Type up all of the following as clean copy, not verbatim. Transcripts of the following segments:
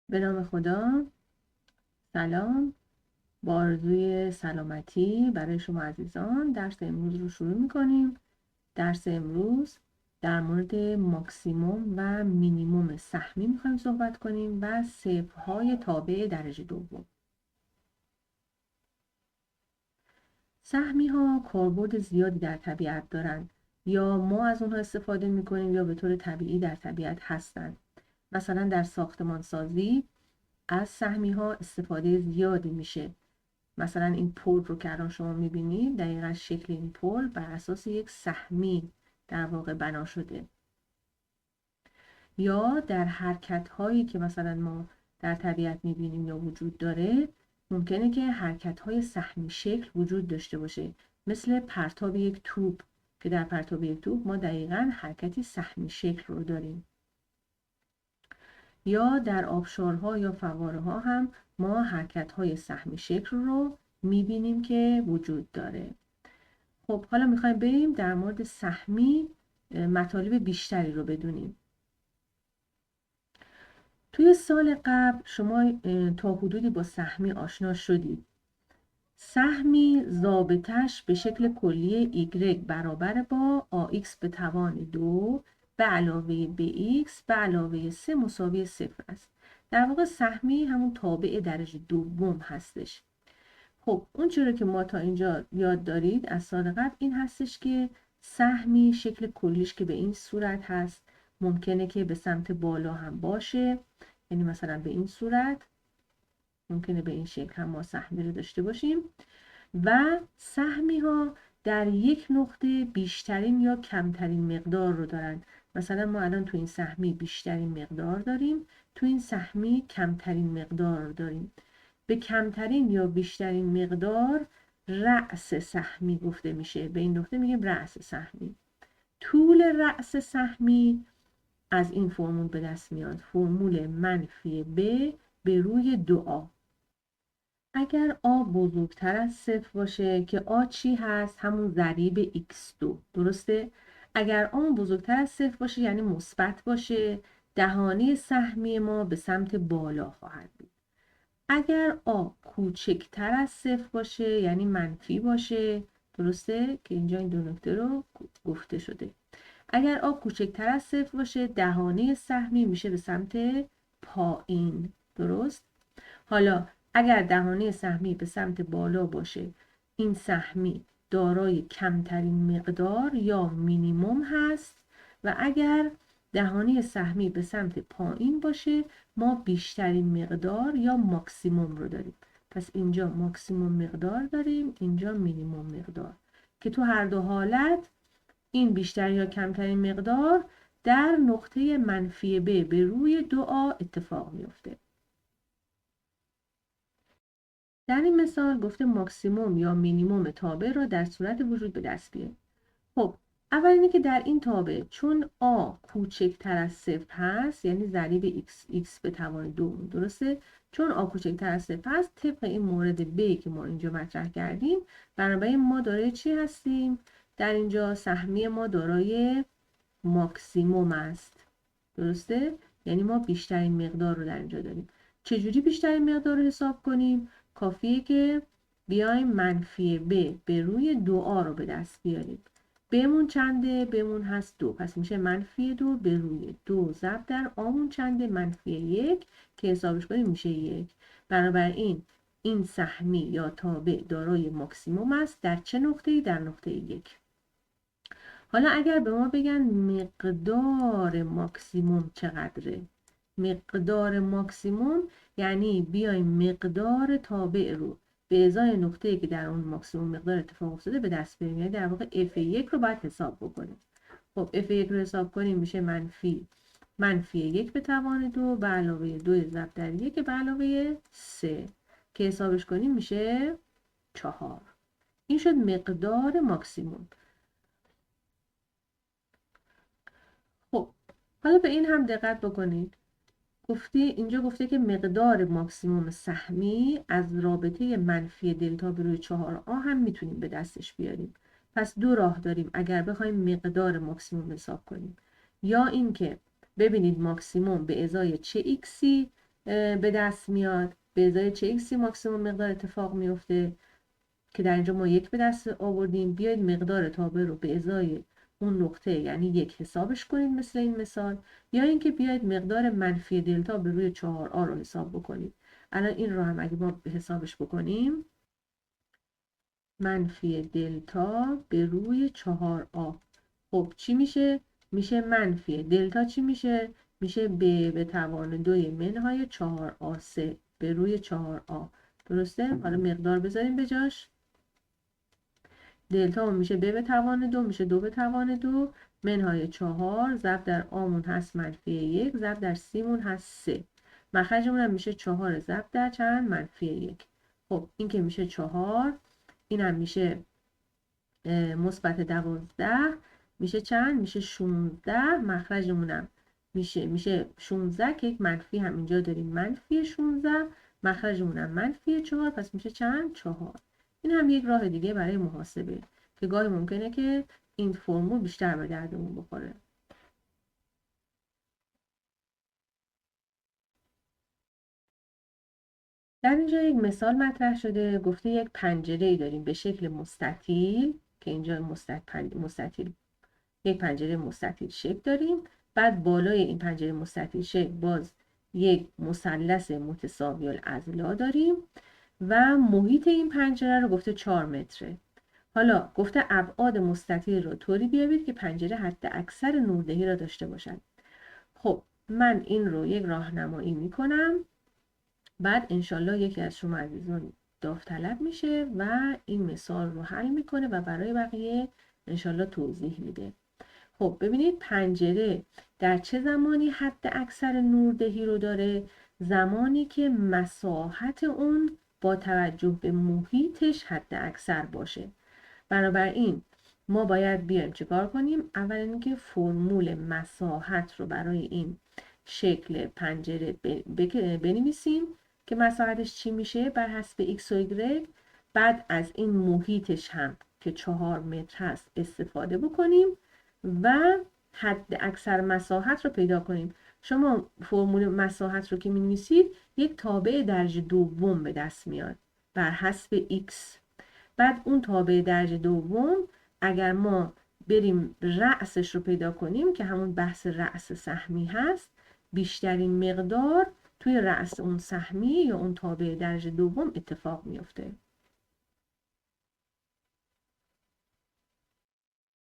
به نام خدا. سلام. با آرزوی سلامتی برای شما عزیزان درس امروز رو شروع می‌کنیم. درس امروز در مورد ماکسیموم و مینیموم سهمی می‌خوایم صحبت کنیم و صفرهای تابع درجه دوم. سهمی‌ها کاربرد زیادی در طبیعت دارند، یا ما از اونها استفاده می‌کنیم یا به طور طبیعی در طبیعت هستند. مثلا در ساختمان سازی از سهمی‌ها استفاده زیادی میشه. مثلا این پل رو که الان شما میبینید، دقیقا شکل این پل بر اساس یک سهمی در واقع بنا شده. یا در حرکت هایی که مثلا ما در طبیعت میبینیم یا وجود داره، ممکنه که حرکت های سهمی شکل وجود داشته باشه، مثل پرتاب یک توپ که در پرتاب یک توپ ما دقیقا حرکتی سهمی شکل رو داریم. یا در آبشارها یا فواره ها هم ما حرکت های سهمی شکل رو میبینیم که وجود داره. خب حالا میخوایم بریم در مورد سهمی مطالب بیشتری رو بدونیم. توی سال قبل شما تا حدودی با سهمی آشنا شدید. سهمی ضابطش به شکل کلی y برابر با ax به توان 2 به علاوه bx به علاوه 3 مساوی 0 است. در واقع سهمی همون تابع درجه دوم هستش. خب اون چیزی که ما تا اینجا یاد دارید از سال قبل این هستش که سهمی شکل کلیش که به این صورت هست، ممکنه که به سمت بالا هم باشه، یعنی مثلا به این صورت، ممکنه به این شکل هم ما سهمی رو داشته باشیم. و سهمی ها در یک نقطه بیشترین یا کمترین مقدار رو دارن. مثلا ما الان تو این سهمی بیشترین مقدار داریم، تو این سهمی کمترین مقدار رو داریم. به کمترین یا بیشترین مقدار رأس سهمی گفته میشه. به این نقطه میگیم رأس سهمی. طول رأس سهمی از این فرمول به دست میاد، فرمول منفی ب به روی 2a. اگر آ بزرگتر از 0 باشه که آ چی هست؟ همون ضریب x2، درسته؟ اگر آ بزرگتر از 0 باشه یعنی مثبت باشه، دهانه سهمی ما به سمت بالا خواهد بود. اگر آ کوچکتر از 0 باشه یعنی منفی باشه، درسته؟ که اینجا این دو نکته رو گفته شده. اگر آ کوچکتر از 0 باشه، دهانه سهمی میشه به سمت پایین، درست؟ حالا اگر دهانه سهمی به سمت بالا باشه، این سهمی دارای کمترین مقدار یا مینیموم هست، و اگر دهانه سهمی به سمت پایین باشه، ما بیشترین مقدار یا ماکسیموم رو داریم. پس اینجا ماکسیموم مقدار داریم، اینجا مینیموم مقدار، که تو هر دو حالت این بیشتر یا کمترین مقدار در نقطه منفی ب به روی 2a اتفاق میفته. در این مثال گفته ماکسیموم یا مینیموم تابع را در صورت وجود به دست بیارید. خب اول اینه که در این تابع چون آ کوچکتر از 0 هست، یعنی ضریب x به توان 2، درسته؟ چون آ کوچکتر از 0 هست، طبق این مورد ب که ما اینجا مطرح کردیم، بنابراین ما دارای چی هستیم؟ در اینجا سهمی ما دارای ماکسیموم است، درسته؟ یعنی ما بیشترین مقدار رو در اینجا داریم. چجوری بیشترین مقدار رو حساب کنیم؟ کافیه که بیایم منفی ب به روی 2a رو به دست بیاریم. بمون چنده؟ بمون هست 2، پس میشه منفی 2 به روی 2 ضرب در آمون چنده؟ منفی 1 که حسابش کنیم میشه 1. بنابراین این سهمی یا تابع دارای ماکسیموم است در چه نقطه‌ای؟ در نقطه 1. حالا اگر به ما بگن مقدار ماکسیموم چقدره؟ مقدار ماکسیموم یعنی بیایم مقدار تابع رو به ازای نقطه‌ای که در اون ماکسیموم مقدار اتفاق افتاده به دست بیاریم. یعنی در واقع f1 رو باید حساب بکنیم. خب f1 رو حساب کنیم میشه منفی 1 به توان 2 به علاوه 2 ضرب در 1 به علاوه 3 که حسابش کنیم میشه 4. این شد مقدار ماکسیموم. خب حالا به این هم دقت بکنید. اینجا گفته که مقدار ماکسیموم سهمی از رابطه منفی دلتا به روی 4a هم میتونیم به دستش بیاریم. پس دو راه داریم اگر بخوایم مقدار ماکسیموم حساب کنیم. یا اینکه ببینید ماکسیموم به ازای چه ایکسی به دست میاد. به ازای چه ایکسی ماکسیموم مقدار اتفاق میفته که در اینجا ما 1 به دست آوردیم. بیاید مقدار تابع رو به ازای اون نقطه یعنی 1 حسابش کنید مثل این مثال، یا اینکه بیاید مقدار منفی دلتا به روی 4A رو حساب بکنید. الان این رو هم اگه ما به حسابش بکنیم، منفی دلتا به روی 4A، خب چی میشه؟ میشه منفی دلتا چی میشه؟ میشه به توان 2 منهای 4A3 به روی 4A. درسته؟ حالا مقدار بذاریم به جاش. دلتا میشه به توان 2 میشه 2 به توان 2 منهای 4 ضرب در آمون هست منفی 1 ضرب در سیمون هست 3. مخرجمون هم میشه 4 ضرب در چند؟ منفی 1. خب این که میشه 4، این هم میشه مثبت 12 میشه چند؟ میشه 16. مخرجمونم میشه 16 که یک منفی هم اینجا داریم منفی 16. مخرجمونم منفی 4 پس میشه چند؟ 4. این هم یک راه دیگه برای محاسبه که گاهی ممکنه که این فرمول بیشتر به دردمون بخوره. در اینجا یک مثال مطرح شده، گفته یک پنجره‌ای داریم به شکل مستطیل که اینجا مستطیل یک پنجره مستطیل شکل داریم. بعد بالای این پنجره مستطیل شکل باز یک مثلث متساوی الاضلاع داریم و محیط این پنجره رو گفته 4 متره. حالا گفته ابعاد مستطیل رو طوری بیابید که پنجره حد اکثر نوردهی را داشته باشد. خب من این رو یک راهنمایی میکنم، بعد انشالله یکی از شما عزیزان داوطلب میشه و این مثال رو حل میکنه و برای بقیه انشالله توضیح میده. خب ببینید پنجره در چه زمانی حد اکثر نوردهی رو داره؟ زمانی که مساحت اون با توجه به محیطش حد اکثر باشه. بنابراین ما باید بیایم چیکار کنیم؟ اول اینکه فرمول مساحت رو برای این شکل پنجره بنویسیم که مساحتش چی میشه بر حسب x و y. بعد از این محیطش هم که 4 متر هست استفاده بکنیم و حد اکثر مساحت رو پیدا کنیم. شما فرمول مساحت رو که می‌نویسید یک تابع درجه دوم به دست میاد بر حسب x. بعد اون تابع درجه دوم اگر ما بریم رأسش رو پیدا کنیم که همون بحث رأس سهمی هست، بیشترین مقدار توی رأس اون سهمی یا اون تابع درجه دوم اتفاق میفته.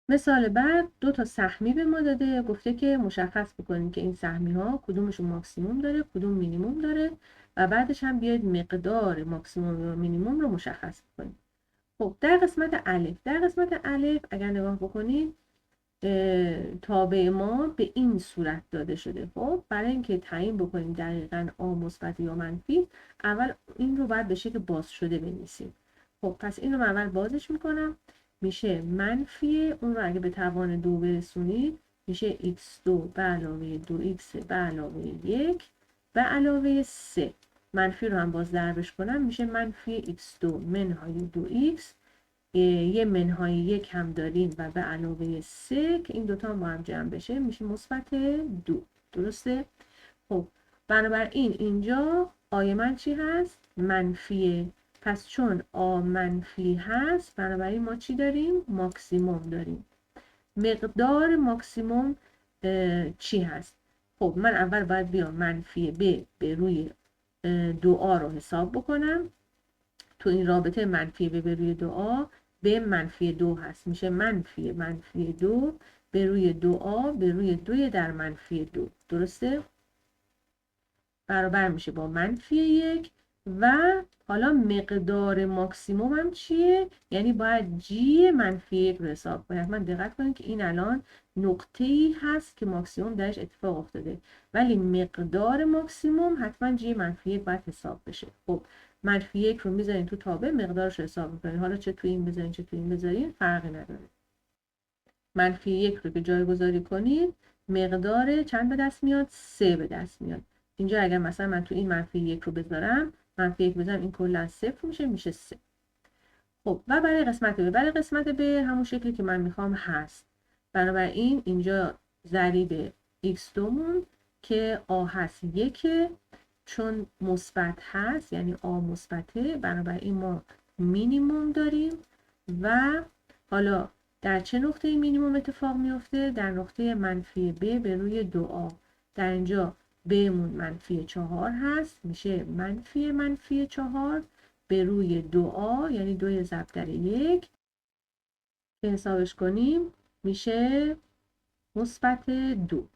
مثال بعد 2 تا سهمی به ما داده، گفته که مشخص بکنیم که این سهمی ها کدومشون ماکسیموم داره کدوم مینیموم داره و بعدش هم بیاید مقدار ماکسیموم و مینیموم رو مشخص بکنیم. خب در قسمت الف اگر نگاه بکنید تابع ما به این صورت داده شده. خب برای اینکه تعیین بکنیم دقیقاً آ مثبت یا منفی، اول این رو باید به شکل باز شده بنویسیم. خب پس این رو من اول بازش میکنم، میشه منفی اون رو اگه به توان 2 برسونید میشه x2 به علاوه 2x به علاوه 1 به علاوه 3. منفی رو هم باز ضربش کنم میشه منفی x2 منهای 2x، یه منهای 1 هم داریم و به علاوه 3 که این دوتا با هم جمع بشه میشه مثبت 2. درسته؟ خب بنابراین اینجا آی من چی هست؟ منفیه. پس چون آ منفی هست بنابراین ما چی داریم؟ ماکسیموم داریم. مقدار ماکسیموم چی هست؟ خب من اول باید بیام منفی ب به روی 2a رو حساب بکنم. تو این رابطه منفی ب به روی 2a به منفی 2 هست، میشه منفی 2 به روی 2a به روی 2 در منفی 2. درسته؟ برابر میشه با منفی 1 و حالا مقدار ماکسیموم هم چیه؟ یعنی باید جی منفی 1 رو حساب کنید. من دقت کنید که این الان نقطه‌ای هست که ماکسیموم درش اتفاق افتاده، ولی مقدار ماکسیموم حتما جی منفی 1 باید حساب بشه. خب منفی 1 رو میذارین تو تابع، مقدارش رو حساب میکنین. حالا چه تو این بذارین چه تو این بذارین فرقی نداره. منفی 1 رو که جایگذاری کنید مقدار چند به دست میاد؟ 3 به دست میاد. اینجا اگر مثلا من تو این منفی 1 رو بذارم، منفی 1 بذارم این کلا 0 میشه 3. خب و برای قسمت ب همون شکلی که من میخوام هست. بنابراین اینجا ضریب x2 مون که a هست 1 چون مثبت هست یعنی آ مثبته، بنابراین ما مینیموم داریم. و حالا در چه نقطه مینیموم اتفاق میفته؟ در نقطه منفی ب به روی 2a. در اینجا بمون منفی 4 هست، میشه منفی 4 به روی 2a، یعنی 2 ضرب در 1 که حسابش کنیم میشه مثبت 2.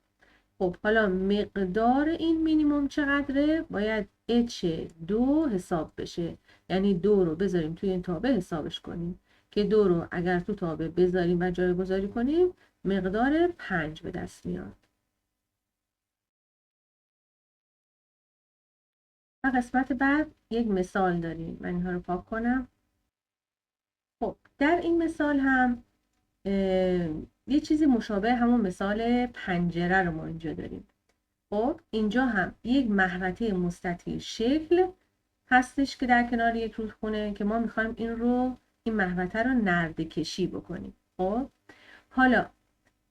خب حالا مقدار این مینیموم چقدره؟ باید H2 حساب بشه، یعنی 2 رو بذاریم توی این تابع حسابش کنیم که 2 رو اگر تو تابع بذاریم و جایگذاری کنیم مقدار 5 به دست میاد. و قسمت بعد یک مثال داریم. من اینها رو پاک کنم. خب در این مثال هم یه چیزی مشابه همون مثال پنجره رو ما اینجا داریم. خب اینجا هم یک محوطه مستطیل شکل هستش که در کنار یک رودخونه که ما میخوایم این محوطه رو نرده کشی بکنیم. خب حالا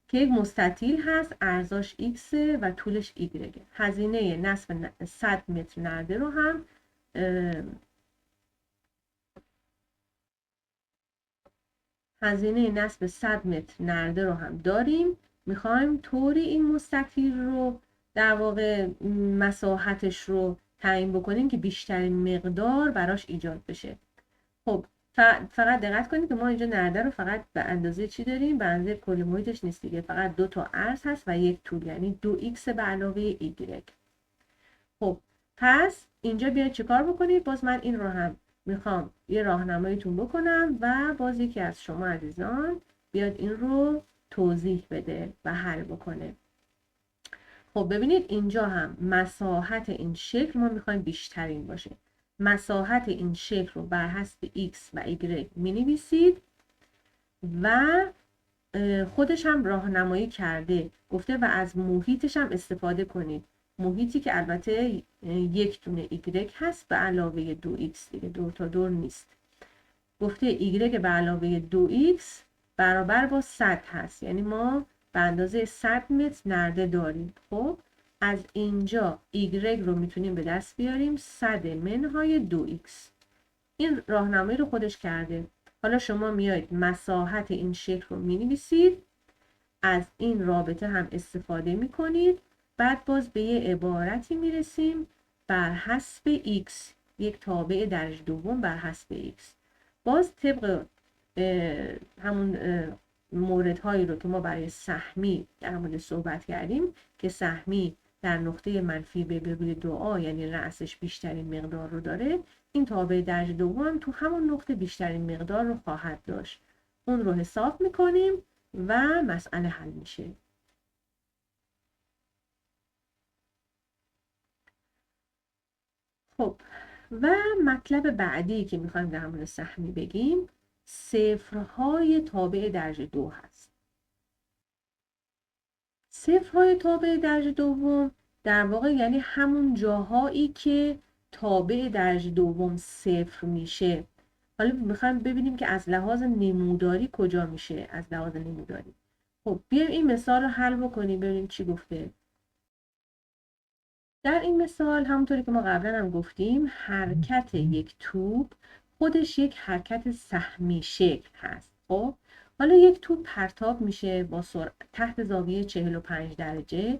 که یک مستطیل هست، ارزاش x و طولش y. هزینه نصب 100 متر نرده رو هم داریم. میخوایم طوری این مستطیل رو در واقع مساحتش رو تعیین بکنیم که بیشترین مقدار براش ایجاد بشه. خب فقط دقت کنید که ما اینجا نرده رو فقط به اندازه چی داریم؟ به اندازه کل محیطش نیست دیگه، فقط 2 تا عرض هست و یک طول، یعنی 2x به علاوه y. خب پس اینجا بیاید چیکار بکنید؟ باز من این رو هم میخوام یه راهنماییتون بکنم و باز یکی از شما عزیزان بیاد این رو توضیح بده و حل بکنه. خب ببینید اینجا هم مساحت این شکل ما میخوایم بیشترین باشه. مساحت این شکل رو بر حسب x و y می نویسید و خودش هم راهنمایی کرده، گفته و از محیطش هم استفاده کنید. محیطی که البته یک دونه y هست به علاوه 2x دیگه، 2 تا دور نیست. گفته y به علاوه 2x برابر با 100 هست، یعنی ما به اندازه 100 متر نرده داریم. خب از اینجا y رو میتونیم به دست بیاریم 100 منهای 2x. این راهنمایی رو خودش کرده. حالا شما میایید مساحت این شکل رو مینویسید، از این رابطه هم استفاده میکنید، بعد باز به یه عبارتی میرسیم بر حسب x، یک تابع درجه دوم بر حسب x. باز طبق همون موردهایی رو که ما برای سهمی در مورد صحبت کردیم که سهمی در نقطه منفی به روی 2a یعنی رأسش بیشترین مقدار رو داره، این تابع درجه دوم تو همون نقطه بیشترین مقدار رو خواهد داشت. اون رو حساب میکنیم و مسئله حل میشه. خب و مطلب بعدی که میخوایم در مورد سهمی بگیم صفرهای تابع درجه دو هست. صفرهای تابع درجه دوم در واقع یعنی همون جاهایی که تابع درجه دوم صفر میشه. حالا میخوایم ببینیم که از لحاظ نموداری کجا میشه. از لحاظ نموداری خب بیایم این مثال رو حل بکنیم ببینیم چی گفته. در این مثال همونطوری که ما قبلا هم گفتیم حرکت یک توپ خودش یک حرکت سهمی شکل هست. خب حالا یک توپ پرتاب میشه با سرعت تحت زاویه 45 درجه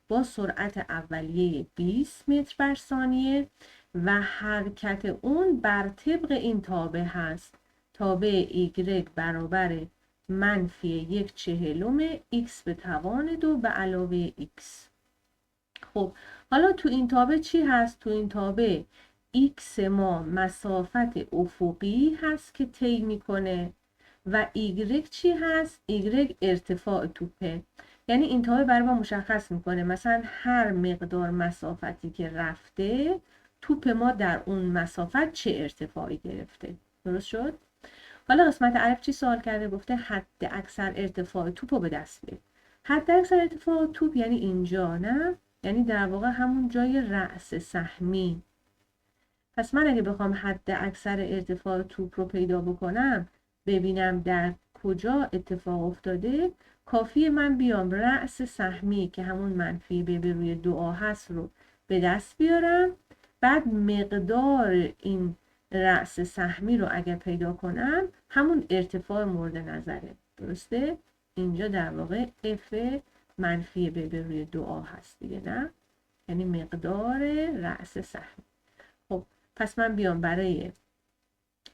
با سرعت اولیه 20 متر بر ثانیه و حرکت اون بر طبق این تابع هست. تابع y برابر منفی 1/40 x به توان 2 به علاوه x. خب حالا تو این تابع چی هست؟ تو این تابع x ما مسافت افقی هست که طی میکنه و y چی هست؟ y ارتفاع توپه. یعنی این تابع برای ما مشخص میکنه مثلا هر مقدار مسافتی که رفته توپ ما در اون مسافت چه ارتفاعی گرفته. درست شد؟ حالا قسمت الف چی سوال کرده؟ گفته حد اکثر ارتفاع توپ رو به دست بیار. حد اکثر ارتفاع توپ یعنی اینجا، نه؟ یعنی در واقع همون جای رأس سهمی. پس من اگه بخوام حد اکثر ارتفاع توپ رو پیدا بکنم ببینم در کجا اتفاق افتاده، کافیه من بیام رأس سهمی که همون منفی به روی 2a هست رو به دست بیارم. بعد مقدار این رأس سهمی رو اگر پیدا کنم همون ارتفاع مورد نظره. درسته؟ اینجا در واقع اف منفی ب به روی 2a هست دیگه، نه؟ یعنی مقدار رأس سهمی. خب پس من بیام برای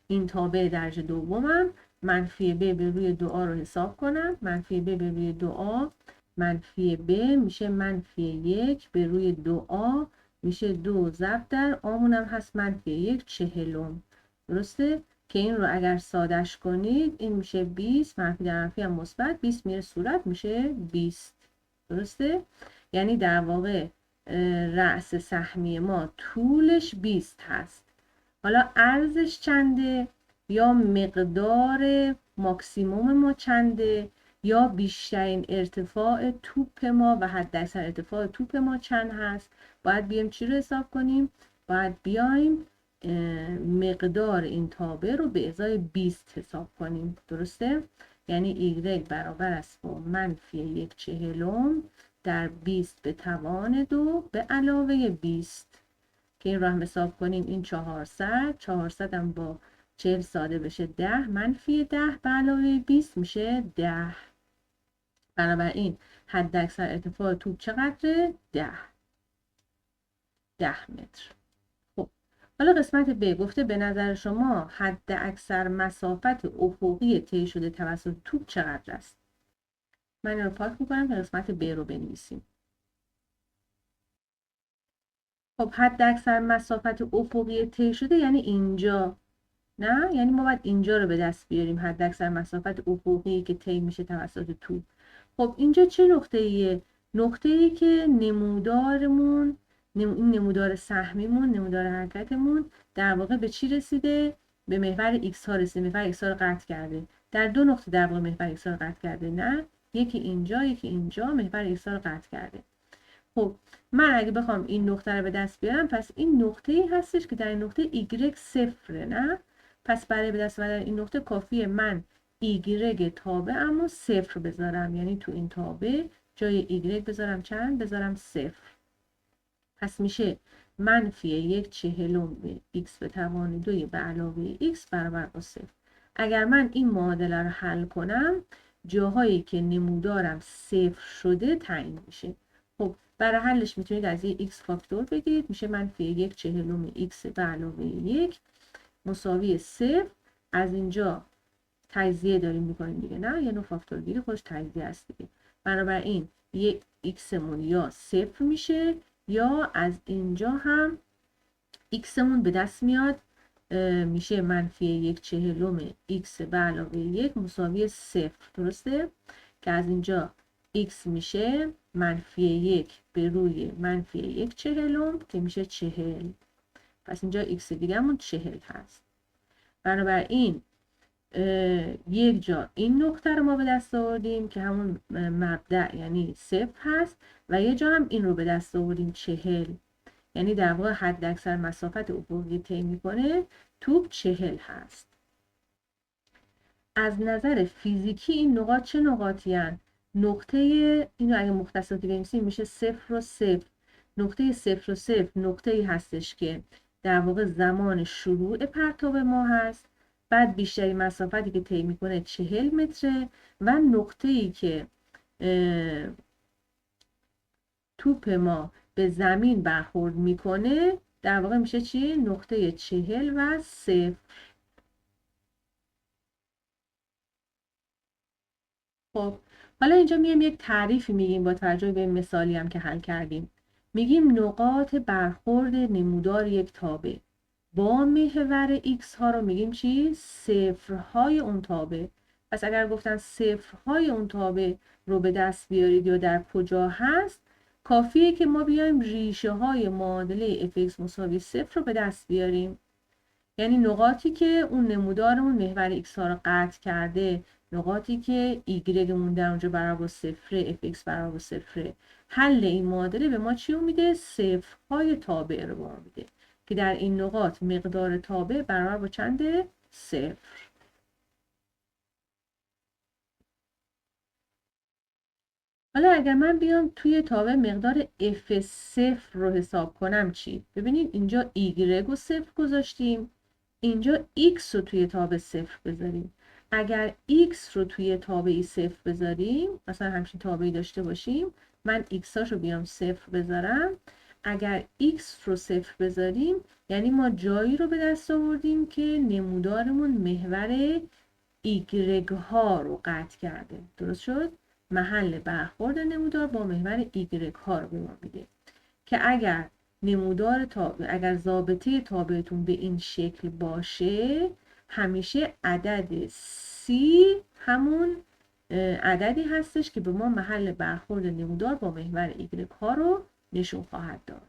این تابع درجه دومم منفی ب به روی 2a رو حساب کنم. منفی ب به روی 2a منفی ب میشه منفی 1 به روی 2a میشه 2 ضرب در آمونم هست منفی 1 چهلم. درسته؟ که این رو اگر سادش کنید این میشه 20 منفی در منفی هم مثبت 20 میره صورت میشه 20. درسته؟ یعنی در واقع رأس سهمی ما طولش 20 هست. حالا عرضش چنده یا مقدار ماکسیموم ما چنده یا بیشترین ارتفاع توپ ما و حداکثر ارتفاع توپ ما چند هست، باید بیایم چی رو حساب کنیم؟ باید بیایم مقدار این تابع رو به ازای 20 حساب کنیم. درسته؟ یعنی ایگرگ برابر است با منفی 1 چهلم در 20 به توان 2 به علاوه 20 که این رو هم حساب کنیم. این 400 هم با 40 ساده بشه 10 منفی 10 به علاوه 20 میشه 10. بنابراین حد اکثر ارتفاع توپ چقدره؟ 10 متر. خب حالا قسمت ب گفته به نظر شما حد اکثر مسافت افقی طی شده توسط توپ چقدر است؟ من این رو پاک میکنم که قسمت ب رو بنویسیم. خب حد اکثر مسافت افقی طی شده یعنی اینجا، نه؟ یعنی ما باید اینجا رو به دست بیاریم، حد اکثر مسافت افقی که طی میشه توسط توپ. خب اینجا چه نقطه‌ایه؟ نقطه‌ای که نمودارمون این نمودار سهمیمون، نمودار حرکتمون در واقع به چی رسیده؟ به محور x ها رسیده. محور x ها رو قطع کرده. در دو نقطه در واقع محور x ها رو قطع کرده، نه؟ یکی اینجا یکی اینجا محور x ها رو قطع کرده. خب من اگه بخوام این نقطه رو به دست بیارم پس این نقطه‌ای هستش که در این نقطه y صفره، نه؟ پس برای به دست آوردن این نقطه کافیه من ایگرگ تابعمو صفر بذارم، یعنی تو این تابع جای ایگرگ بذارم چند؟ بذارم صفر. پس میشه منفی 1 چهلم به x به توان 2 به علاوه x برابر با صفر. اگر من این معادله رو حل کنم جاهایی که نمودارم صفر شده تعیین میشه. خب برای حلش میتونید از یه x فاکتور بگیرید، میشه منفی 1 چهلم x به علاوه 1 مساوی صفر. از اینجا تجزیه داریم میکنیم دیگه، نه؟ یه نوع فاکتور گیری خودش تجزیه است دیگه. بنابراین یک xمون یا صفر میشه یا از اینجا هم xمون به دست میاد میشه منفی 1 چهلم x به علاوه 1 مساوی صفر. درسته؟ که از اینجا x میشه منفی 1 به روی منفی 1 چهلم که میشه 40. پس اینجا x دیگه همون 40 هست. بنابراین یک جا این نقطه رو ما به دست آوردیم که همون مبدأ یعنی صفر هست و یه جا هم این رو به دست آوردیم 40. یعنی در واقع حد اکثر مسافت افقی طی میکنه توپ 40 هست. از نظر فیزیکی این نقاط چه نقاطی هستند؟ نقطه اینو اگه مختصاتی بنویسیم میشه 0 و 0. نقطه 0 و 0 نقطه ای هستش که در واقع زمان شروع پرتاب ما هست. بعد بیشتری مسافتی که طی میکنه 40 متره و نقطه ای که توپ ما به زمین برخورد میکنه در واقع میشه چی؟ نقطه 40 و 0. خب حالا اینجا میایم یک تعریفی میگیم با توجه به مثالی هم که حل کردیم. میگیم نقاط برخورد نمودار یک تابع با محور x ها رو میگیم چی؟ صفرهای اون تابع. پس اگر گفتن صفرهای اون تابع رو به دست بیارید یا در کجا هست، کافیه که ما بیایم ریشه های معادله fx مساوی صفر رو به دست بیاریم. یعنی نقاطی که اون نمودارمون محور x ها رو قطع کرده، نقاطی که ایگرگمون در اونجا برابر با صفره، fx برابر با صفره. حل این معادله به ما چی رو میده؟ صفرهای تابع رو به ما میده که در این نقاط مقدار تابع برابر با چنده؟ صفر. حالا اگر من بیام توی تابع مقدار F0 رو حساب کنم چی؟ ببینید اینجا Y رو 0 گذاشتیم، اینجا X رو توی تابع 0 بذاریم. اگر X رو توی تابعی 0 بذاریم، مثلا همچین تابعی داشته باشیم، من X هاشو بیام 0 بذارم، اگر X رو 0 بذاریم یعنی ما جایی رو به دست آوردیم که نمودارمون محور Y ها رو قطع کرده. درست شد؟ محل برخورد نمودار با محور Y ها رو به ما میده که اگر نمودار تابع، اگر ضابطه تابعتون به این شکل باشه، همیشه عدد C همون عددی هستش که به ما محل برخورد نمودار با محور Y ها رو نشون خواهد داد.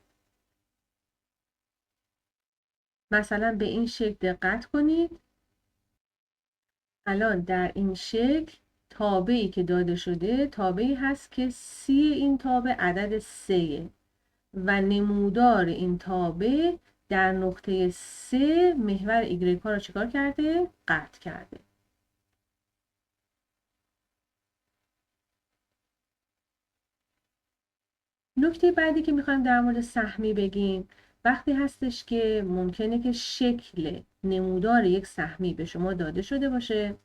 مثلا به این شکل دقت کنید. الان در این شکل تابعی که داده شده تابعی هست که C این تابع عدد 3 و نمودار این تابع در نقطه 3 محور Y ها رو چیکار کرده؟ قطع کرده. نکته بعدی که میخوایم در مورد سهمی بگیم وقتی هستش که ممکنه که شکل نمودار یک سهمی به شما داده شده باشه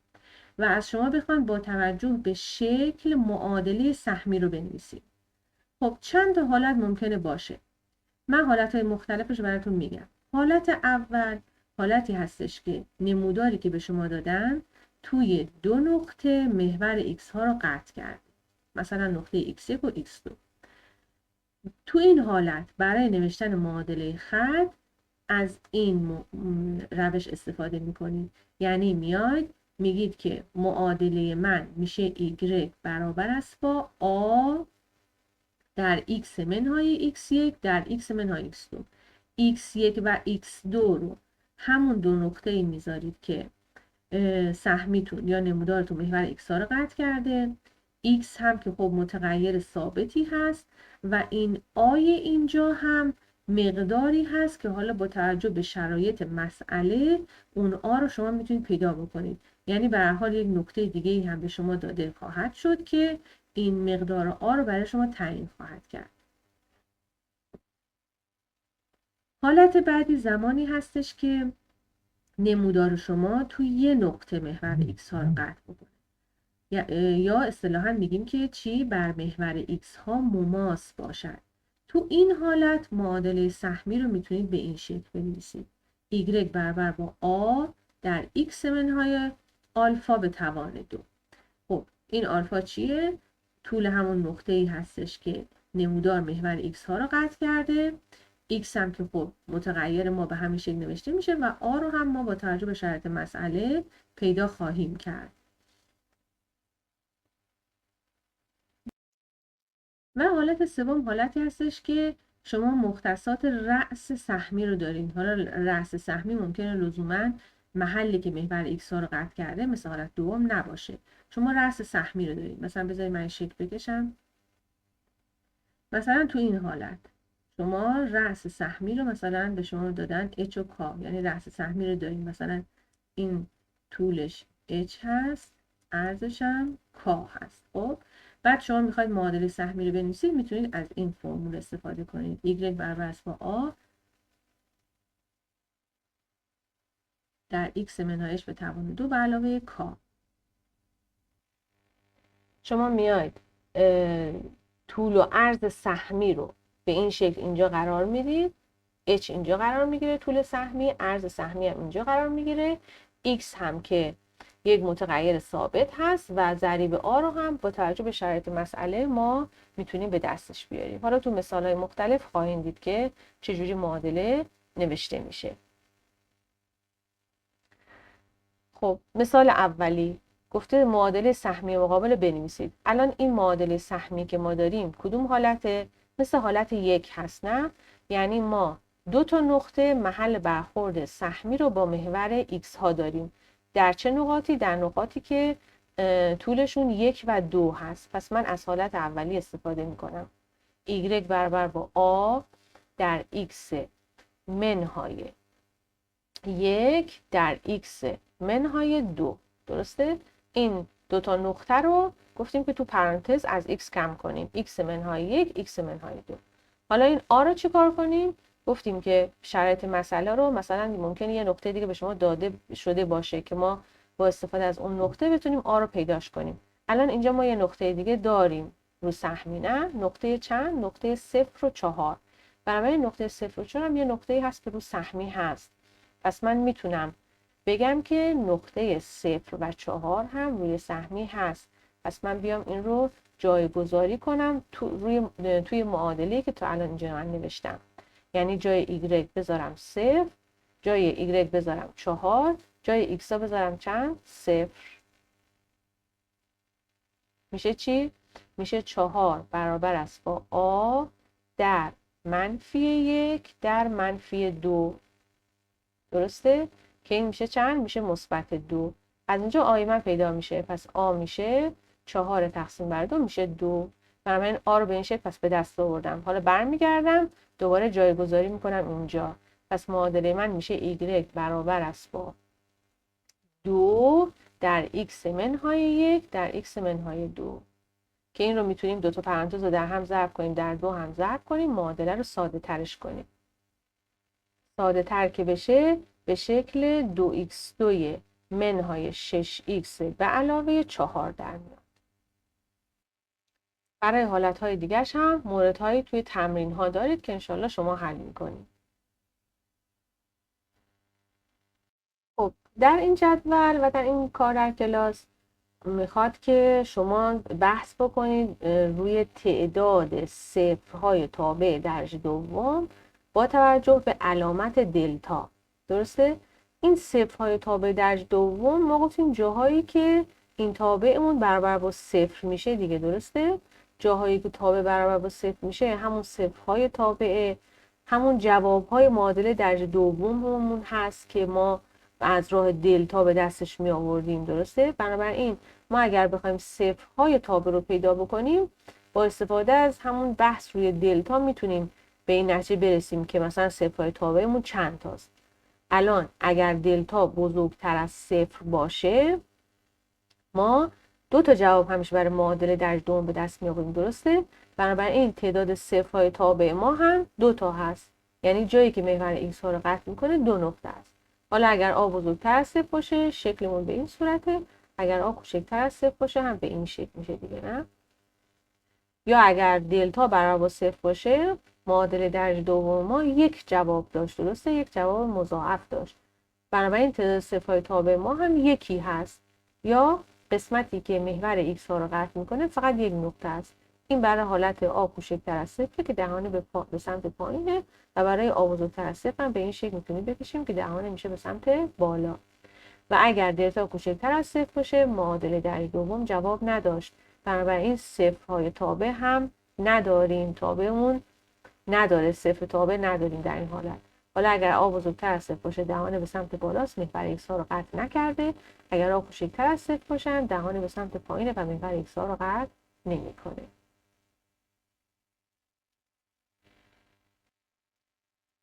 و از شما بخوان با توجه به شکل معادله سهمی رو بنویسید. خب چند تا حالت ممکنه باشه. من حالتهای مختلفش رو براتون میگم. حالت اول حالتی هستش که نموداری که به شما دادن توی دو نقطه محور x ها رو قطع کرده. مثلا نقطه x1 و x2. تو این حالت برای نوشتن معادله خط از این روش استفاده میکنید. یعنی میاید میگید که معادله من میشه y برابر است با a در x منهای x1 در x منهای x2. x1 و x2 رو همون دو نقطه میذارید که سهمیتون یا نمودارتون محور x ها رو قطع کرده. x هم که خب متغیر ثابتی هست و این آی اینجا هم مقداری هست که حالا با توجه به شرایط مسئله اون آ رو شما میتونید پیدا بکنید. یعنی به هر حال یک نکته دیگه هم به شما داده خواهد شد که این مقدار آ رو برای شما تعیین خواهد کرد. حالت بعدی زمانی هستش که نمودار شما توی یه نقطه محور x ها رو قطع بکنه. یا اصطلاحاً میگیم که چی بر محور x ها مماس باشد. تو این حالت معادله سهمی رو میتونید به این شکل بنویسید. y برابر با a در x منهای آلفا به توان 2. خب این آلفا چیه؟ طول همون نقطه‌ای هستش که نمودار محور x ها رو قطع کرده. x هم که خب متغیر ما به همین شکل نوشته میشه و a رو هم ما با توجه به شرایط مسئله پیدا خواهیم کرد. و حالت سوم حالتی هستش که شما مختصات رأس سهمی رو دارین. حالا رأس سهمی ممکنه لزوما محلی که محور x ها رو قطع کرده مثل حالت دوم نباشه. شما رأس سهمی رو دارین. مثلا بذارید من شکل بکشم. مثلا تو این حالت شما رأس سهمی رو مثلا به شما دادن h و k، یعنی رأس سهمی رو دارین. مثلا این طولش h هست، عرضش هم k هست. خب بعد شما میخواید معادله سهمی رو بنویسید، میتونید از این فرمول استفاده کنید. y برابر است با a در x منهای h به توان 2 به علاوه k. شما میاید طول و عرض سهمی رو به این شکل اینجا قرار میدید. h اینجا قرار میگیره، طول سهمی، عرض سهمی هم اینجا قرار میگیره. x هم که یک متغیر ثابت هست و ضریب a رو هم با توجه به شرایط مسئله ما میتونیم به دستش بیاریم. حالا تو مثال‌های مختلف خواهید دید که چجوری معادله نوشته میشه. خب مثال اولی گفته معادله سهمی مقابل بنویسید. الان این معادله سهمی که ما داریم کدوم حالته؟ مثل حالت یک هست نه؟ یعنی ما دو تا نقطه محل برخورد سهمی رو با محور x ها داریم. در چه نقاطی؟ در نقاطی که طولشون 1 و 2 هست. پس من از حالت اولی استفاده میکنم. y برابر با a در x منهای 1 در x منهای 2. درسته؟ این دو تا نقطه رو گفتیم که تو پرانتز از x کم کنیم. x منهای 1 x منهای 2. حالا این آ رو چیکار کنیم؟ گفتیم که شرایط مسئله رو مثلا ممکنه یه نقطه دیگه به شما داده شده باشه که ما با استفاده از اون نقطه بتونیم آ رو پیداش کنیم. الان اینجا ما یه نقطه دیگه داریم رو سهمی، نه؟ نقطه چند؟ نقطه 0 و 4. بنابراین نقطه 0 و 4 هم یه نقطه‌ای هست که رو سهمی هست. پس من میتونم بگم که نقطه 0 و 4 هم روی سهمی هست. پس من بیام این رو جایگذاری کنم توی معادله‌ای که تا الان اینجا من نوشتم. یعنی جای y بذارم 0، جای y بذارم 4، جای x ها بذارم چند؟ 0. میشه چی؟ میشه 4 برابر است با a در -1 در -2. درسته؟ که این میشه چند؟ میشه مثبت 2. از اینجا آی من پیدا میشه. پس آ میشه 4 تقسیم بر 2 میشه 2. بنابراین آ رو به این شکل پس به دست آوردم. حالا برمیگردم دوباره جایگذاری میکنم اینجا. پس معادله من میشه y برابر است با 2 در x منهای 1 در x منهای 2. که این رو میتونیم دو تا پرانتز رو در هم ضرب کنیم، در 2 هم ضرب کنیم، معادله رو ساده ترش کنیم. ساده تر که بشه به شکل 2x2 منهای 6x به علاوه 4 در میاد. برای حالتهای دیگرش هم موردهایی توی تمرین ها دارید که انشالله شما حل میکنید. خب در این جدول و در این کار در کلاس میخواد که شما بحث بکنید روی تعداد صفرهای تابع درجه دوم با توجه به علامت دلتا. درسته؟ این صفرهای تابع درجه دوم ما گفتیم جاهایی که این تابعمون برابر با صفر میشه دیگه. درسته؟ جاهایی که تابع برابر با صفر میشه همون صفرهای تابع، همون جوابهای معادله درجه دوممون هست که ما از راه دلتا به دستش می آوردیم. درسته؟ بنابراین ما اگر بخوایم صفرهای تابع رو پیدا بکنیم با استفاده از همون بحث روی دلتا میتونیم به این نتیجه برسیم که مثلا صفرهای تابعمون چند تاست. الان اگر دلتا بزرگتر از صفر باشه ما دو تا جواب همیشه برای معادله درجه دوم به دست می آوریم. درسته؟ بنابراین تعداد صفرهای تابع ما هم 2 تا هست. یعنی جایی که محور x ها رو قطع میکنه 2 نقطه است. حالا اگر آ بزرگتر از 0 باشه شکلمون به این صورته، اگر آ کوچکتر از 0 باشه هم به این شکل میشه دیگه، نه؟ یا اگر دلتا برابر با 0 باشه معادله درجه دوم ما یک جواب داشت. درسته؟ یک جواب مضاعف داشت. بنابراین تعداد صفرهای تابع ما هم یکی هست. یا قسمتی که محور x ها رو قطع میکنه فقط یک نقطه است. این برای حالت آ کوچکتر از 0 که دهانه به سمت پایینه و برای آ بزرگتر از 0 هم به این شکل میتونیم بکشیم که دهانه میشه به سمت بالا. و اگر دلتا کوچکتر از 0 باشه معادله درجه دوم جواب نداشت. بنابراین صفرهای تابع هم نداریم. تابعمون نداره، صفر تابع نداریم در این حالت. حالا اگر آ بزرگتر از 0 باشه دهانه به سمت بالاست، محور x ها رو قطع نکرده. اگر آ کوچکتر از 0 باشه دهانه به سمت پایینه و محور x ها رو قطع نمیکنه.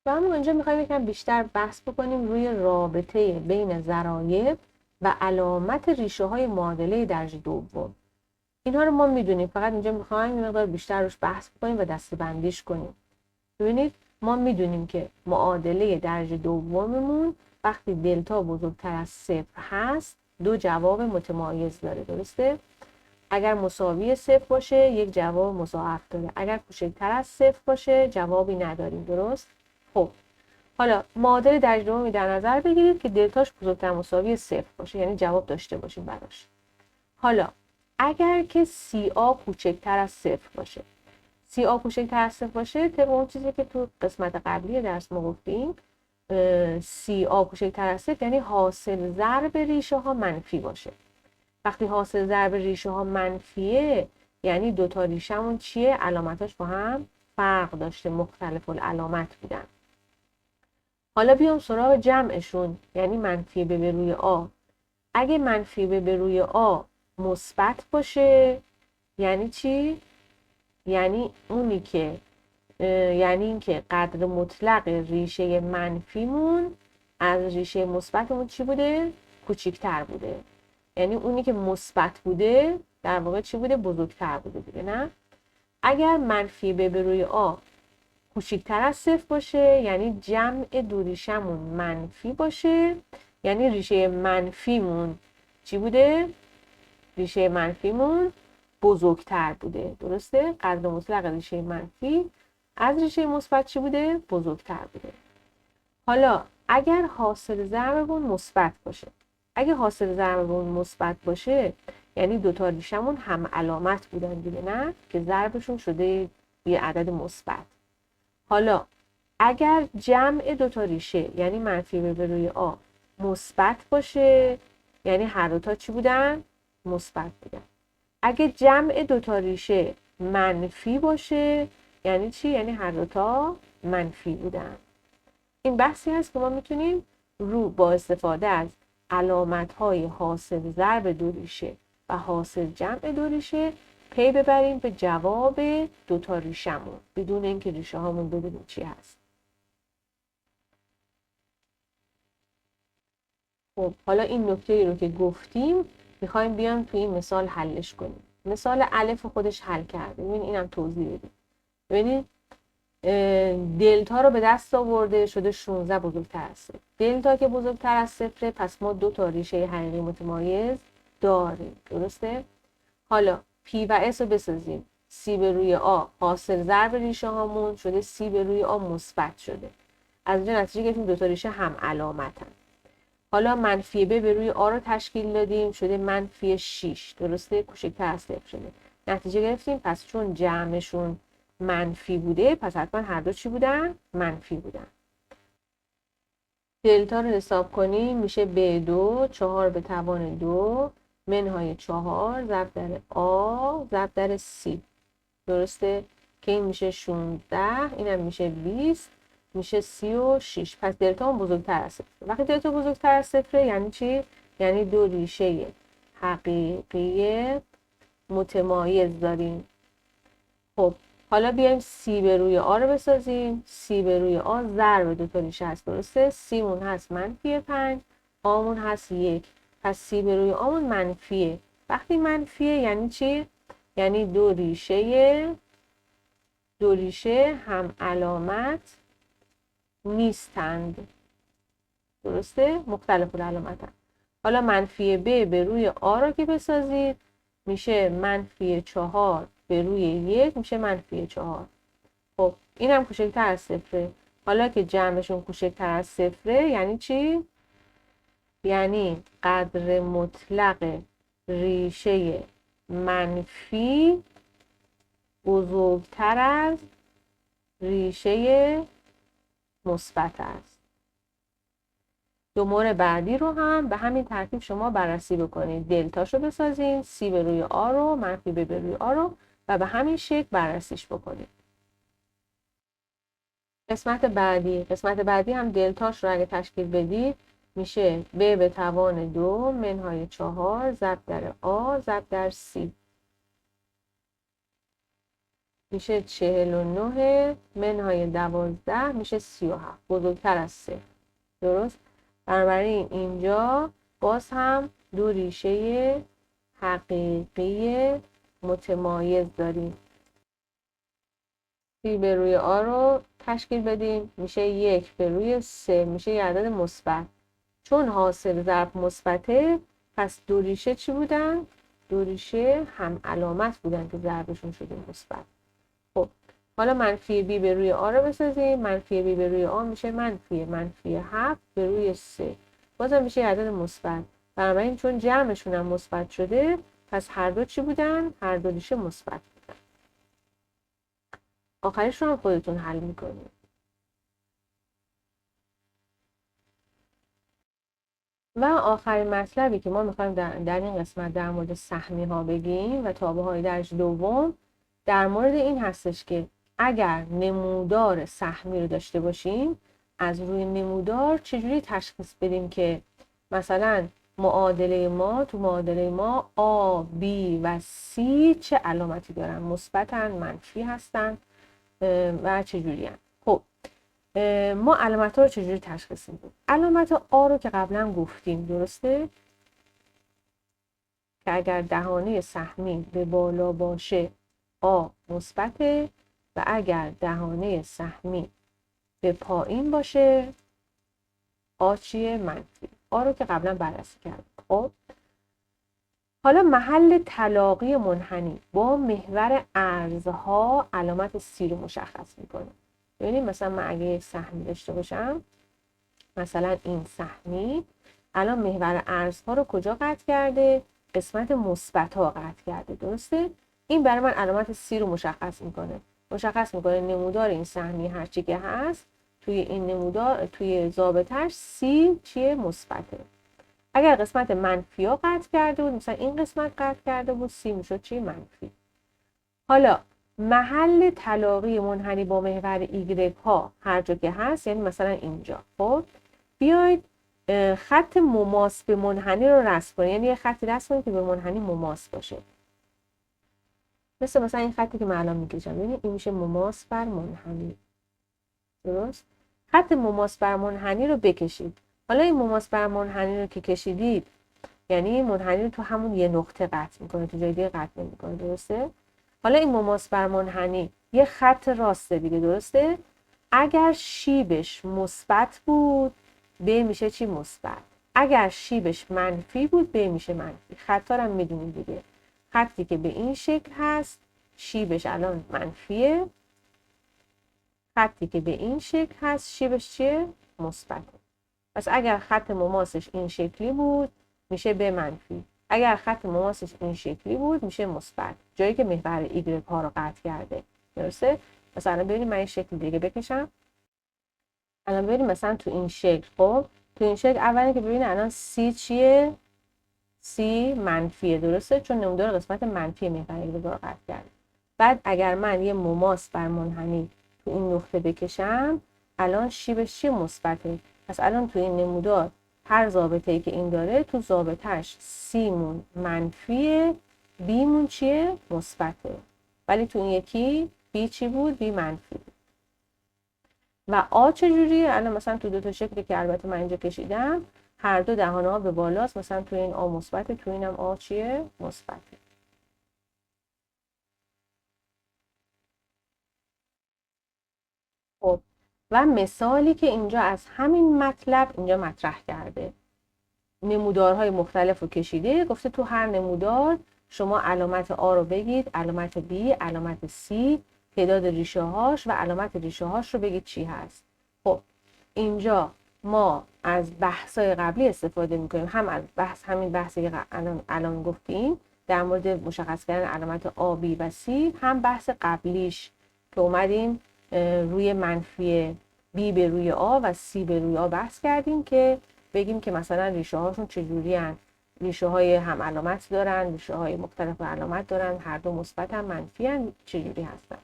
و اما اینجا میخوایم یکم بیشتر بحث بکنیم روی رابطه بین ضرایب و علامت ریشه های معادله درجه دوم. اینها رو ما میدونیم، فقط اینجا میخوایم یه مقدار بیشتر روش بحث بکنیم و دسته‌بندیش کنیم. ببینید ما میدونیم که معادله درجه دوممون وقتی دلتا بزرگتر از 0 هست دو جواب متمایز داره. درسته؟ اگر مساوی 0 باشه یک جواب مضاعف داره. اگر کوچکتر از 0 باشه جوابی نداریم. درست؟ خب حالا معادله درجه دومی در نظر بگیرید که دلتاش بزرگتر مساوی 0 باشه، یعنی جواب داشته باشیم براش. حالا اگر که سی آ کوچکتر از 0 باشه، سی آ کوچکتر از 0 باشه طبق اون چیزی که تو قسمت قبلی درس ما گفتیم، سی آ کوچکتر از 0 یعنی حاصل ضرب ریشه ها منفی باشه. وقتی حاصل ضرب ریشه ها منفیه یعنی دو تا ریشه‌مون چیه؟ علامتاش با هم فرق داشته، مختلف العلامت بودن. حالا بیام سراغ جمعشون، یعنی منفی به روی آ. اگه منفی به روی آ مثبت باشه یعنی چی؟ یعنی اونی که یعنی اینکه قدر مطلق ریشه منفیمون از ریشه مثبتمون چی بوده؟ کوچیک‌تر بوده. یعنی اونی که مثبت بوده در واقع چی بوده؟ بزرگتر بوده دیگه، نه؟ اگر منفی ب به روی آ کوچکتر از 0 باشه یعنی جمع دو ریشه‌مون منفی باشه، یعنی ریشه منفیمون چی بوده؟ ریشه منفیمون بزرگتر بوده. درسته؟ قدر مطلق ریشه منفی از ریشه مثبت چی بوده؟ بزرگتر بوده. حالا اگر حاصل ضربمون مثبت باشه، اگه حاصل ضربمون مثبت باشه یعنی دوتا ریشه‌مون هم علامت بودن دیگه، نه؟ که ضربشون شده یه عدد مثبت. حالا اگر جمع دوتا ریشه یعنی منفی ب به روی آ مثبت باشه یعنی هر دوتا چی بودن؟ مثبت بودن. اگه جمع دوتا ریشه منفی باشه یعنی چی؟ یعنی هر دوتا منفی بودن. این بحثی هست که ما میتونیم با استفاده از علامت‌های حاصل ضرب دو ریشه و حاصل جمع دو ریشه پی ببریم به جواب دوتا ریشه‌مون بدون اینکه ریشه هامون بدونیم چی هست. خب حالا این نکته رو که گفتیم میخوایم بیام توی این مثال حلش کنیم. مثال الف خودش حل کرده. ببین اینم توضیح بدیم. ببینید دلتا رو به دست آورده شده 16 بزرگتر از 0. دلتا که بزرگتر از 0 پس ما دو تا ریشه حقیقی متمایز داریم. درسته؟ حالا پی و اس رو بسازیم. سی به روی آ حاصل ضرب ریشه هامون شده سی به روی آ مثبت شده. از اینجا نتیجه گرفتیم دو تا ریشه هم علامتن. حالا منفی ب به روی آ رو تشکیل دادیم شده منفی 6. درسته؟ کوچکتر از 0 شده. نتیجه گرفتیم پس چون جمعشون منفی بوده پس حتما هر دو چی بودن؟ منفی بودن. دلتا رو حساب کنیم میشه ب2 4 به توان 2 منهای 4 ضرب در آ ضرب در سی. درسته؟ که این میشه 16 اینم میشه 20 میشه 36. پس دلتا هم بزرگتر از 0. وقتی دلتا بزرگتر از 0 یعنی چی؟ یعنی دو ریشه حقیقی متمایز داریم. خب حالا بیایم سی به روی آ رو بسازیم. سی به روی آ ضرب دو تا ریشه هست. درسته؟ سی مون هست منفی 5 آمون هست 1. پس سی به روی آمون منفیه. وقتی منفیه یعنی چی؟ یعنی دو ریشه هم علامت نیستند. درسته؟ مختلف العلامتن. حالا منفی ب به روی آ رو که بسازید میشه منفی 4 به روی 1 میشه منفی 4. خب اینم کوچکتر از 0. حالا که جمعشون کوچکتر از 0 یعنی چی؟ یعنی قدر مطلق ریشه منفی بزرگتر از ریشه مثبت است. دو مورد بعدی رو هم به همین ترتیب شما بررسی بکنید. دلتاشو بسازین، سی به روی آ رو، منفی ب به روی آ رو و به همین شکل بررسیش بکنید. قسمت بعدی هم دلتاش رو اگه تشکیل بدید میشه ب به توان 2 منهای 4 ضرب در آ ضرب در سی. میشه 49 منهای 12 میشه 37. بزرگتر از 3. درست؟ بنابراین اینجا باز هم دو ریشه حقیقی متمایز داریم. سی به روی آ رو تشکیل بدیم میشه 1 به روی 3 میشه یه عدد مثبت. چون حاصل ضرب مثبته پس دو ریشه چی بودن؟ دو ریشه هم علامت بودن که ضربشون شده مثبت. خب حالا منفی بی به روی آ رو بسازیم. منفی بی به روی آ میشه منفی 7 به روی 3. بازم میشه عدد مثبت. بنابراین چون جمعشون هم مثبت شده پس هر دو چی بودن؟ هر دو ریشه مثبت بودن. آخرش رو هم خودتون حل میکنید. و آخرین مطلبی که ما میخوایم در این قسمت در مورد سهمی ها بگیم و تابع های درجه دوم در مورد این هستش که اگر نمودار سهمی رو داشته باشیم از روی نمودار چجوری تشخیص بدیم که مثلا معادله ما A, B و C چه علامتی دارن؟ مثبتن، منفی هستن و چجوری هستن؟ خب ما علامت ها رو چجوری تشخیص میدیم؟ علامت آ رو که قبلا گفتیم. درسته؟ که اگر دهانه سهمی به بالا باشه آ مثبته و اگر دهانه سهمی به پایین باشه آ چیه؟ منفی. آ رو که قبلا بررسی کردیم. خب حالا محل تلاقی منحنی با محور ارزها علامت سی رو مشخص میکنه. ببینید مثلا من اگه یک سهمی داشته باشم، مثلا این سهمی الان محور ارزها رو کجا قطع کرده؟ قسمت مثبت ها قطع کرده، درسته؟ این برای من علامت سی رو مشخص میکنه نمودار این سهمی هرچی که هست توی این نمودار، توی ضابطش سی چیه؟ مثبته. اگر قسمت منفی ها قطع کرده بود، مثلا این قسمت قطع کرده بود، سی میشد چی؟ منفی. حالا محل تلاقی منحنی با محور ایگرگ ها هر جا که هست، یعنی مثلا اینجا، خب بیاید خط مماس به منحنی رو رسم کنید، یعنی یه خطی رسم کنید که به منحنی مماس باشه. مثلا این خطی که من الان میکشم، ببینید این میشه مماس بر منحنی. درست؟ خط مماس بر منحنی رو بکشید. حالا این مماس بر منحنی رو که کشیدید، یعنی منحنی رو تو همون یه نقطه قطع میکنه، تو جای دیگه قطع نمیکنه، درسته؟ حالا این مماس بر منحنی یه خط راسته دیگه، درسته؟ اگر شیبش مثبت بود ب میشه چی؟ مثبت. اگر شیبش منفی بود ب میشه منفی. خطا رو هم میدونید دیگه. خطی که به این شکل هست شیبش الان منفیه، خطی که به این شکل هست شیبش چیه؟ مثبته. پس اگر خط مماسش این شکلی بود میشه ب منفی. اگر خط مماسش این شکلی بود میشه مثبت، جایی که محور ایگرگ ها رو قطع کرده، درسته؟ مثلا ببینید من این شکل دیگه بکشم. الان ببینید مثلا تو این شکل، خب تو این شکل اولی که ببینید الان سی چیه؟ سی منفیه، درسته؟ چون نمودار قسمت منفی محور ایگرگ رو قطع کرده. بعد اگر من یه مماس بر منحنی تو این نقطه بکشم، الان شیبش چیه؟ مثبته. پس الان تو این نمودار هر ضابطه‌ای که این داره تو ضابطه‌اش سی مون منفیه، بی مون چیه؟ مثبته. ولی تو این یکی بی چی بود؟ بی منفی بود. و آ چجوریه؟ الان مثلا تو دو تا شکلی که البته من اینجا کشیدم هر دو دهانه ها به بالاست، مثلا تو این آ مثبته، تو اینم آ چیه؟ مثبته. خب و مثالی که اینجا از همین مطلب اینجا مطرح کرده، نمودارهای مختلف رو کشیده، گفته تو هر نمودار شما علامت آ رو بگید، علامت بی، علامت سی، تعداد ریشه هاش و علامت ریشه هاش رو بگید چی هست. خب اینجا ما از بحث‌های قبلی استفاده می‌کنیم، هم از همین بحثی که الان گفتیم در مورد مشخص کردن علامت آ، بی و سی، هم بحث قبلیش که اومدیم روی منفی بی به روی آ و سی به روی آ بحث کردیم که بگیم که مثلا ریشه هاشون چجوری هن. ریشه های هم علامت دارن، ریشه های مختلف علامت دارن، هر دو مثبت هم منفی هن، چجوری هستن.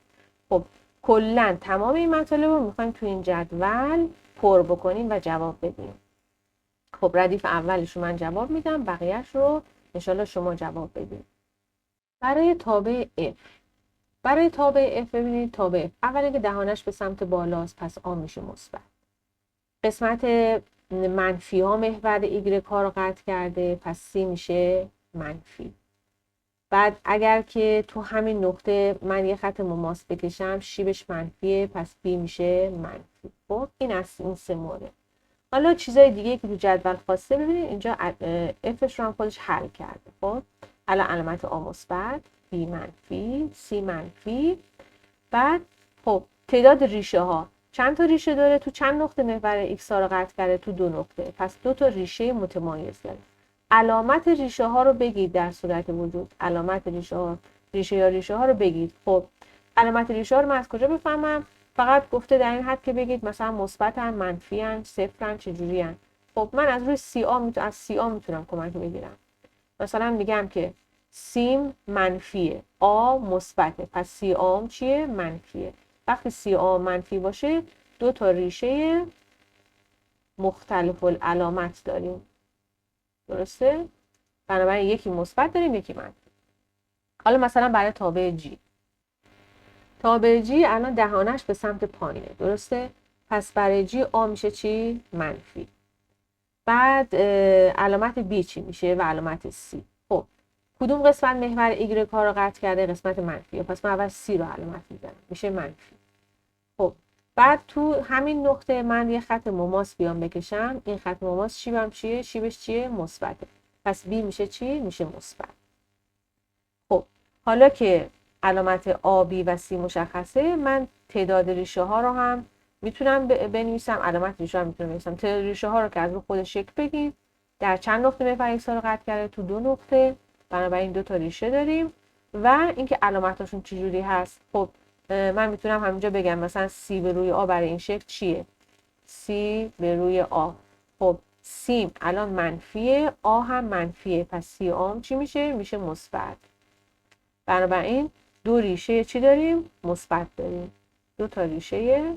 خب کلا تمام این مطالب رو میخوایم تو این جدول پر بکنیم و جواب بدیم. خب ردیف اولش رو من جواب میدم، بقیهش رو انشالله شما جواب بدید. برای تابع F، برای تابع F ببینید تابع F اولی که دهانش به سمت بالاست پس آ میشه مثبت. قسمت منفی ها محور ایگرگ ها رو قطع کرده پس سی میشه منفی. بعد اگر که تو همین نقطه من یه خط مماس بکشم شیبش منفیه پس بی میشه منفی. خب این از این سه مورد. حالا چیزای دیگه که تو جدول خواسته ببینید اینجا افش رو هم خودش حل کرده. خب الان علامت آ مثبت، بی منفی، سی منفی. بعد خب تعداد ریشه ها چند تا ریشه داره؟ تو چند نقطه محور ایکس ها رو قطع کرده؟ تو دو نقطه. پس دو تا ریشه متمایز داره. علامت ریشه ها رو بگید در صورت وجود. علامت ریشه ها رو بگید. خب علامت ریشه ها رو من از کجا بفهمم؟ فقط گفته در این حد که بگید مثلا مثبتن، منفی‌ان، صفرن، چجوری‌ان. خب من از روی سی آ میتونم کمک بگیرم. مثلا میگم که سیم منفیه، آ مثبته، پس سی آم چیه؟ منفیه. وقتی سی آ منفی باشه دو تا ریشه مختلف العلامت داریم، درسته؟ بنابراین یکی مثبت داریم یکی منفی. حالا مثلا برای تابع جی، تابع جی الان دهانش به سمت پایینه، درسته؟ پس برای جی آ میشه چی؟ منفی. بعد علامت بی چی میشه و علامت سی؟ خب کدوم قسمت محور ایگرگ ها رو قطع کرده؟ قسمت منفی. پس من اول سی رو علامت میزنم، میشه منفی. خب بعد تو همین نقطه من یه خط مماس بیام بکشم. این خط مماس شیبم چیه؟ شیبش چیه؟ مثبته. پس بی میشه چی؟ میشه مثبت. خب حالا که علامت آبی و سی مشخصه، من تعداد ریشه ها رو هم میتونم بنویسم. علامت ریشه ها میتونم بنویسم. تعداد ریشه ها رو که از رو خود شکل بگید. در چند نقطه محور ایکس ها رو قطع کرده؟ تو 2 نقطه. بنابراین 2 تا ریشه داریم. و اینکه علامتاشون چجوری هست؟ خب من میتونم همینجا بگم مثلا سی به روی آ برای این شکل چیه؟ سی به روی آ. خب سیم الان منفیه، آ هم منفیه، پس سی آم چی میشه؟ میشه مثبت. بنابراین 2 ریشه چی داریم؟ مثبت داریم. 2 تا ریشه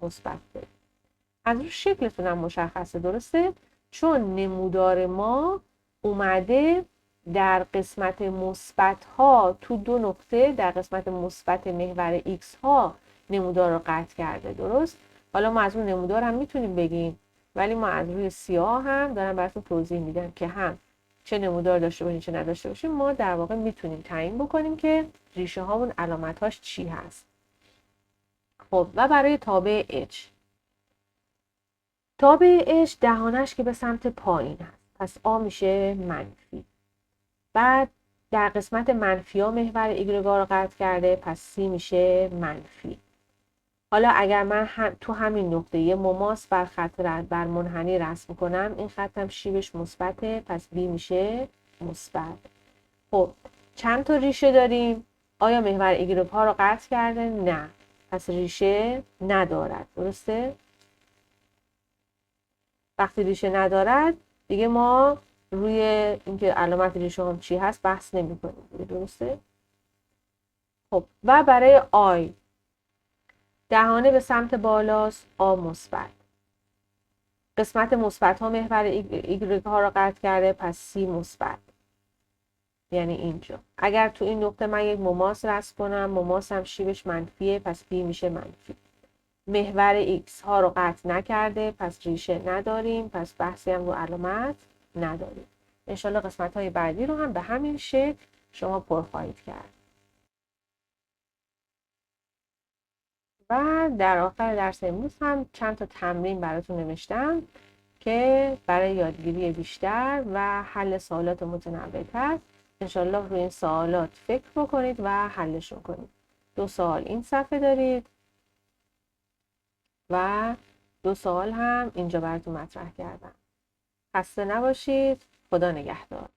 مثبت داریم. از رو شکلتون هم مشخصه، درسته؟ چون نمودار ما اومده در قسمت مثبت ها تو 2 نقطه، در قسمت مثبت محور ایکس ها نمودار رو قطع کرده، درست؟ حالا ما از اون نمودار هم میتونیم بگیم، ولی ما از روی سیاه هم دارم براتون توضیح میدم که هم چه نمودار داشته باشیم چه نداشته باشیم، ما در واقع میتونیم تعیین بکنیم که ریشه هامون علامتاش چی هست. خب و برای تابع H، تابع H دهانش که به سمت پایین هست، پس آ میشه منفی. بعد در قسمت منفی ها محور ایگرگا رو قطع کرده، پس سی میشه منفی. حالا اگر من تو همین نقطه یه مماس بر خط بر منحنی رسم کنم، این خط هم شیبش مثبته، پس بی میشه مثبت. خب چند تا ریشه داریم؟ آیا محور ایگرگ ها رو قطع کرده؟ نه، پس ریشه ندارد، درسته؟ وقتی ریشه ندارد دیگه ما روی اینکه علامت ریشه هم چی هست بحث نمی کنیم، درسته؟ خب و برای آی، دهانه به سمت بالاست، آ مثبت. قسمت مثبت ها محور ایگرگ ها رو قطع کرده، پس سی مثبت. یعنی اینجا اگر تو این نقطه من یک مماس رسم کنم، مماس هم شیبش منفیه، پس بی میشه منفی. محور ایکس ها رو قطع نکرده، پس ریشه نداریم، پس بحثی هم رو علامت نداریم. انشالله قسمت های بعدی رو هم به همین شکل شما پر خواهید کرد. و در آخر درس امروز هم چند تا تمرین براتون نوشتم که برای یادگیری بیشتر و حل سوالات متنوع‌تر انشالله روی این سوالات فکر بکنید و حلشون کنید. 2 سوال این صفحه دارید و 2 سوال هم اینجا براتون مطرح کردم. خسته نباشید. خدا نگهدار.